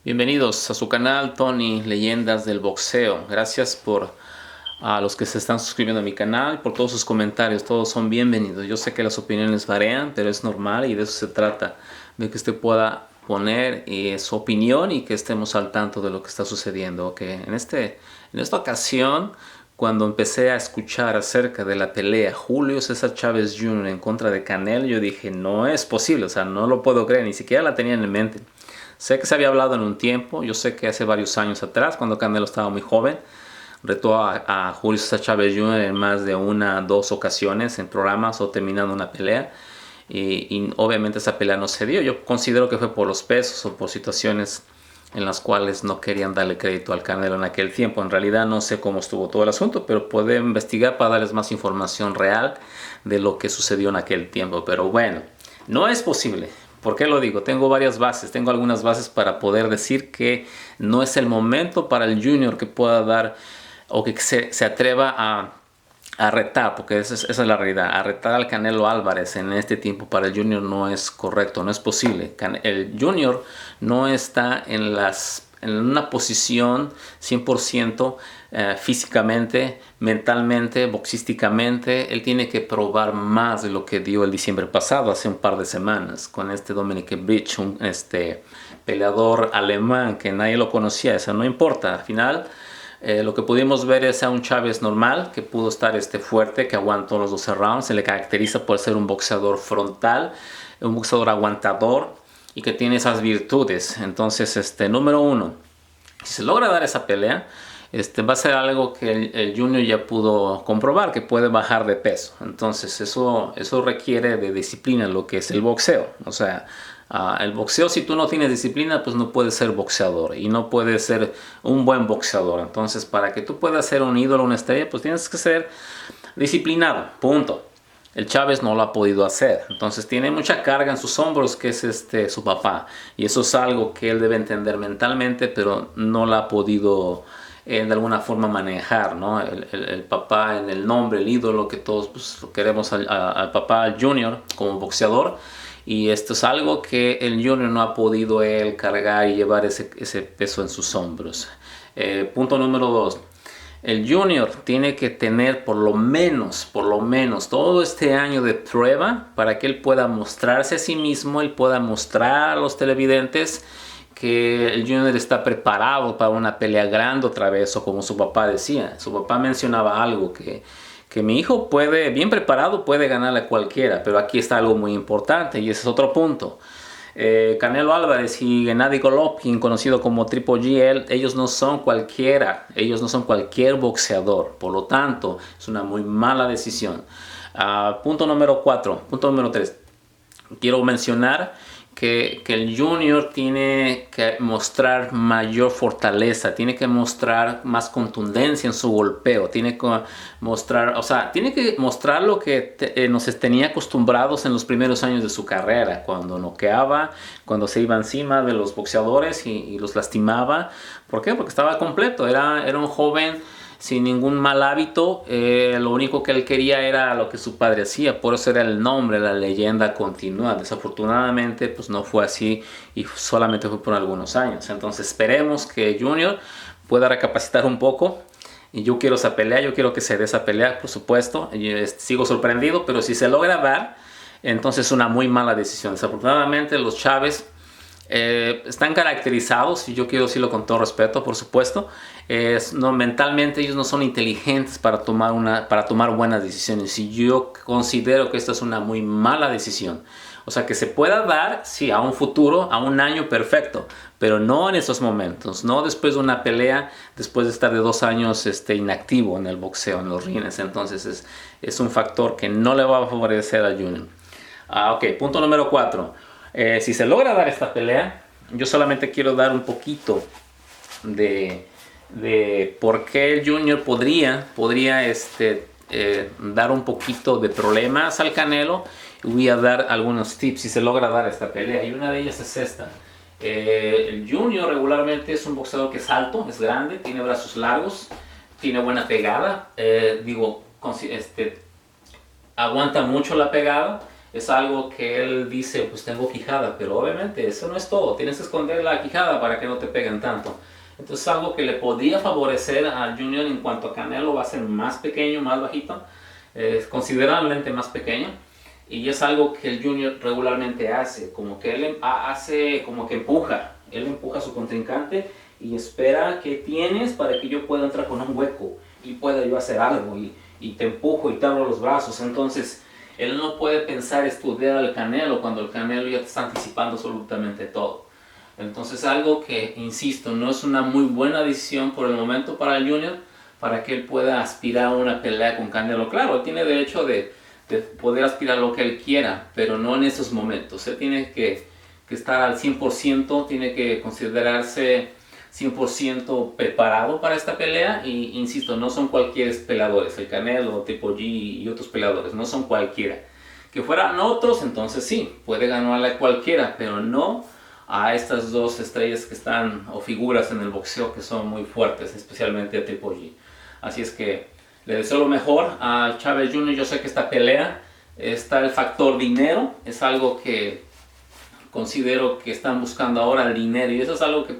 Bienvenidos a su canal Tony Leyendas del Boxeo. Gracias a los que se están suscribiendo a mi canal, por todos sus comentarios. Todos son bienvenidos. Yo sé que las opiniones varían, pero es normal y de eso se trata. De que usted pueda poner su opinión y que estemos al tanto de lo que está sucediendo. En esta ocasión, cuando empecé a escuchar acerca de la pelea Julio César Chávez Jr. en contra de Canelo, yo dije, no es posible, o sea, no lo puedo creer, ni siquiera la tenía en mente. Sé que se había hablado en un tiempo, yo sé que hace varios años atrás, cuando Canelo estaba muy joven, retó a Julio César Chávez Jr. en más de dos ocasiones en programas o terminando una pelea. Y obviamente esa pelea no se dio. Yo considero que fue por los pesos o por situaciones en las cuales no querían darle crédito al Canelo en aquel tiempo. En realidad no sé cómo estuvo todo el asunto, pero puedo investigar para darles más información real de lo que sucedió en aquel tiempo. Pero bueno, no es posible. ¿Por qué lo digo? Tengo varias bases, tengo algunas bases para poder decir que no es el momento para el Junior que pueda dar o que se atreva a retar, porque esa es la realidad. A retar al Canelo Álvarez en este tiempo para el Junior no es correcto, no es posible. El Junior no está en una posición 100% físicamente, mentalmente, boxísticamente. Él tiene que probar más de lo que dio el diciembre pasado, hace un par de semanas, con este Dominic Breach, un peleador alemán que nadie lo conocía. Eso no importa, al final lo que pudimos ver es a un Chávez normal que pudo estar fuerte, que aguantó los 12 rounds. Se le caracteriza por ser un boxeador frontal, un boxeador aguantador y que tiene esas virtudes. Entonces, número uno, si se logra dar esa pelea, va a ser algo que el Junior ya pudo comprobar, que puede bajar de peso. Entonces eso requiere de disciplina, lo que es el boxeo. O sea, el boxeo, si tú no tienes disciplina, pues no puedes ser boxeador y no puedes ser un buen boxeador. Entonces, para que tú puedas ser un ídolo, una estrella, pues tienes que ser disciplinado, punto. El Chávez no lo ha podido hacer, entonces tiene mucha carga en sus hombros, que es su papá, y eso es algo que él debe entender mentalmente, pero no lo ha podido de alguna forma manejar, ¿no? El papá en el nombre, el ídolo que todos pues, queremos al papá, al Junior como boxeador, y esto es algo que el Junior no ha podido él cargar y llevar ese peso en sus hombros. Punto número dos. El Junior tiene que tener por lo menos todo este año de prueba para que él pueda mostrarse a sí mismo, él pueda mostrar a los televidentes que el Junior está preparado para una pelea grande otra vez, o como su papá decía. Su papá mencionaba algo que mi hijo puede, bien preparado, puede ganarle a cualquiera, pero aquí está algo muy importante y ese es otro punto. Canelo Álvarez y Gennady Golovkin, conocido como Triple G, ellos no son cualquiera, ellos no son cualquier boxeador, por lo tanto es una muy mala decisión. Punto número 4, punto número 3, quiero mencionar que el Junior tiene que mostrar mayor fortaleza, tiene que mostrar más contundencia en su golpeo, tiene que mostrar, o sea, tiene que mostrar lo que nos tenía acostumbrados en los primeros años de su carrera, cuando noqueaba, cuando se iba encima de los boxeadores y los lastimaba. ¿Por qué? Porque estaba completo, era un joven sin ningún mal hábito. Lo único que él quería era lo que su padre hacía, por eso era el nombre, la leyenda continúa. Desafortunadamente pues no fue así y solamente fue por algunos años. Entonces esperemos que Junior pueda recapacitar un poco, y yo quiero esa pelea, yo quiero que se dé esa pelea, por supuesto. Y, sigo sorprendido, pero si se logra dar, entonces es una muy mala decisión. Desafortunadamente los Chávez están caracterizados, y yo quiero decirlo con todo respeto, por supuesto, no, mentalmente ellos no son inteligentes para tomar buenas decisiones, y yo considero que esta es una muy mala decisión. O sea, que se pueda dar, sí, a un futuro, a un año, perfecto, pero no en esos momentos, no después de una pelea, después de estar de 2 años inactivo en el boxeo, en los rines. Entonces es un factor que no le va a favorecer a Junior. Ok, punto número 4. Si se logra dar esta pelea, yo solamente quiero dar un poquito de por qué el Junior podría dar un poquito de problemas al Canelo. Voy a dar algunos tips si se logra dar esta pelea, y una de ellas es esta. El Junior regularmente es un boxeador que es alto, es grande, tiene brazos largos, tiene buena pegada, aguanta mucho la pegada. es algo que él dice, pues tengo quijada, pero obviamente eso no es todo, tienes que esconder la quijada para que no te peguen tanto. Entonces algo que le podría favorecer al Junior en cuanto a Canelo va a ser más pequeño, más bajito, considerablemente más pequeño. Y es algo que el Junior regularmente hace, como que él hace, como que él empuja a su contrincante y espera que tienes para que yo pueda entrar con un hueco y pueda yo hacer algo y te empujo y te abro los brazos. Entonces él no puede pensar estudiar al Canelo cuando el Canelo ya te está anticipando absolutamente todo. Entonces algo que, insisto, no es una muy buena decisión por el momento para el Junior, para que él pueda aspirar a una pelea con Canelo. Claro, él tiene derecho de poder aspirar a lo que él quiera, pero no en esos momentos. Él tiene que estar al 100%, tiene que considerarse 100% preparado para esta pelea. Y insisto, no son cualquier peleadores, el Canelo, Triple G y otros peleadores, no son cualquiera. Que fueran otros, entonces sí, puede ganarle a cualquiera, pero no a estas dos estrellas que están, o figuras en el boxeo que son muy fuertes, especialmente a Triple G. Así es que le deseo lo mejor a Chávez Jr. Yo sé que esta pelea está el factor dinero, es algo que considero que están buscando ahora, el dinero, y eso es algo que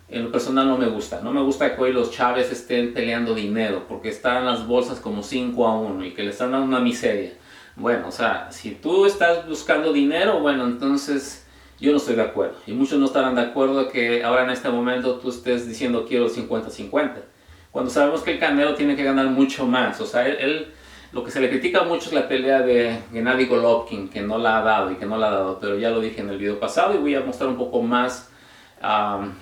en lo personal no me gusta. No me gusta que hoy los Chávez estén peleando dinero, porque están las bolsas como 5-1 y que le están dando una miseria. Bueno, o sea, si tú estás buscando dinero, bueno, entonces yo no estoy de acuerdo. Y muchos no estarán de acuerdo que ahora en este momento tú estés diciendo quiero 50-50. Cuando sabemos que el Canelo tiene que ganar mucho más. O sea, lo que se le critica mucho es la pelea de Gennady Golovkin, que no la ha dado y que no la ha dado. Pero ya lo dije en el video pasado y voy a mostrar un poco más,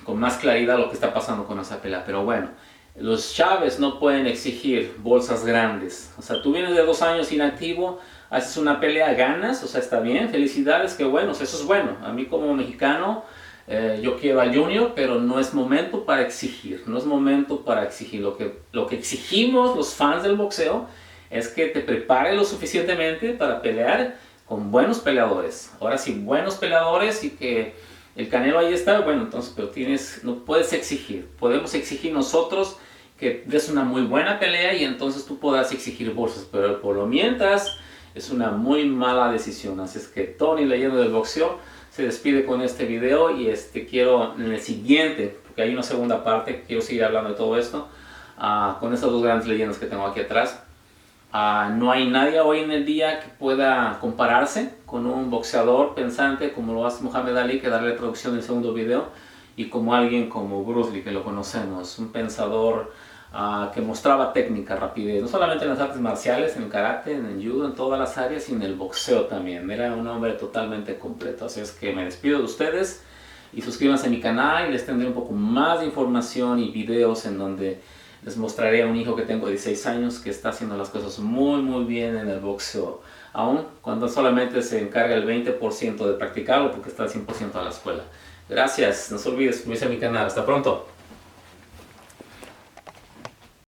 con más claridad lo que está pasando con esa pelea. Pero bueno, los Chávez no pueden exigir bolsas grandes. O sea, tú vienes de 2 años inactivo, haces una pelea, ganas, o sea, está bien, felicidades, qué bueno, eso es bueno. A mí como mexicano, yo quiero al Junior, pero no es momento para exigir, no es momento para exigir. Lo que exigimos los fans del boxeo es que te prepares lo suficientemente para pelear con buenos peleadores. Ahora sí, buenos peleadores y que el Canelo ahí está, bueno, entonces, pero no puedes exigir. Podemos exigir nosotros que des una muy buena pelea y entonces tú podrás exigir bolsas, pero por lo mientras es una muy mala decisión. Así es que Tony, leyenda del boxeo, se despide con este video y quiero en el siguiente, porque hay una segunda parte, quiero seguir hablando de todo esto, con estas dos grandes leyendas que tengo aquí atrás. No hay nadie hoy en el día que pueda compararse con un boxeador pensante como lo hace Muhammad Ali, que darle traducción en el segundo video, y como alguien como Bruce Lee, que lo conocemos, un pensador que mostraba técnica, rapidez, no solamente en las artes marciales, en el karate, en el judo, en todas las áreas, y en el boxeo también. Era un hombre totalmente completo. Así es que me despido de ustedes y suscríbanse a mi canal y les tendré un poco más de información y videos en donde les mostraré a un hijo que tengo de 16 años que está haciendo las cosas muy bien en el boxeo, aún cuando solamente se encarga el 20% de practicarlo porque está al 100% a la escuela. Gracias, no se olviden suscribirse a mi canal. Hasta pronto.